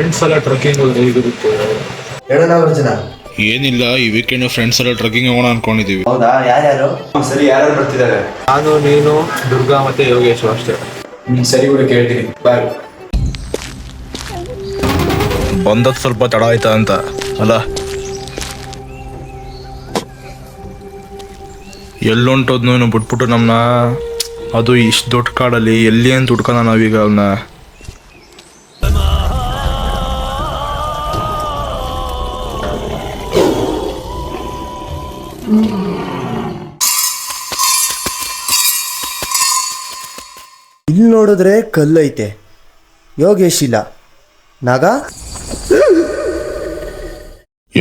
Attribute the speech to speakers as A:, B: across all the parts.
A: Friends ಎಲ್ಲ trekking ಹೋದ್ರೆ ಹೇಗಿರುತ್ತೆ?
B: ಹೇಳೋಣ ಅರ್ಜುನ.
C: ಏನಿಲ್ಲ, ಈ ವೀಕೆಂಡ್ ಫ್ರೆಂಡ್ಸ್ ಎಲ್ಲ ಟ್ರೆಕ್ಕಿಂಗ್ ಹೋಗೋಣ ಅನ್ಕೊಂಡಿದೀವಿ.
B: ಹೌದಾ, ಯಾರ್ಯಾರು?
D: ಸರಿ, ಯಾರ್ಯಾರು ಬರ್ತಿದ್ದಾರೆ?
A: ನಾನು, ನೀನು, ದುರ್ಗಾ ಮತ್ತೆ ಯೋಗೇಶ್ ಅಷ್ಟೇ.
D: ಸರಿ ಬಿಡು, ಕೇಳ್ತೀನಿ. ಬಾಯ್.
C: ಬಂದದ್ ಸ್ವಲ್ಪ ತಡ ಆಯ್ತಾ ಅಂತ ಅಲ್ಲ. ಎಲ್ಲೊಂಟೋದ್ನು ಬಿಟ್ಬಿಟ್ಟು ನಮ್ನ, ಅದು ಇಷ್ಟು ದೊಡ್ಡ ಕಾಡಲ್ಲಿ ಎಲ್ಲಿ ಅಂತ ಹುಡ್ಕೋಣ ನಾವೀಗ ಅವನ್ನ.
B: ಇಲ್ಲಿ ನೋಡಿದ್ರೆ ಕಲ್ಲೈತೆ, ಯೋಗೇಶ್ ಇಲ್ಲ. ನಾಗ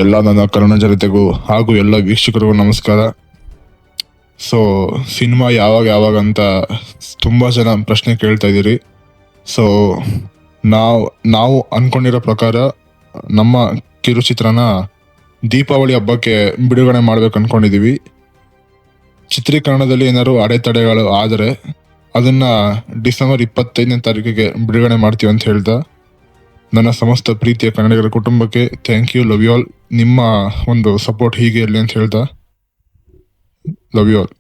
C: ಎಲ್ಲ ನನ್ನ ಕನ್ನಡ ಜನತೆಗೂ ಹಾಗೂ ಎಲ್ಲ ವೀಕ್ಷಕರಿಗೂ ನಮಸ್ಕಾರ. ಸೊ ಸಿನಿಮಾ ಯಾವಾಗ ಅಂತ ತುಂಬ ಜನ ಪ್ರಶ್ನೆ ಕೇಳ್ತಾ ಇದ್ದೀರಿ. ಸೊ ನಾವು ಅಂದ್ಕೊಂಡಿರೋ ಪ್ರಕಾರ ನಮ್ಮ ಕಿರುಚಿತ್ರನ ದೀಪಾವಳಿ ಹಬ್ಬಕ್ಕೆ ಬಿಡುಗಡೆ ಮಾಡ್ಬೇಕು ಅಂದ್ಕೊಂಡಿದ್ದೀವಿ. ಚಿತ್ರೀಕರಣದಲ್ಲಿ ಏನಾದ್ರು ಅಡೆತಡೆಗಳು ಆದರೆ ಅದನ್ನು ಡಿಸೆಂಬರ್ 25ನೇ ತಾರೀಕಿಗೆ ಬಿಡುಗಡೆ ಮಾಡ್ತೀವಿ ಅಂತ ಹೇಳ್ತಾ, ನನ್ನ ಸಮಸ್ತ ಪ್ರೀತಿಯ ಕನ್ನಡಿಗರ ಕುಟುಂಬಕ್ಕೆ thank you, love you all. ನಿಮ್ಮ ಒಂದು ಸಪೋರ್ಟ್ ಹೀಗೆ ಇರಲಿ ಅಂತ ಹೇಳ್ತಾ, ಲವ್ ಯು ಆಲ್.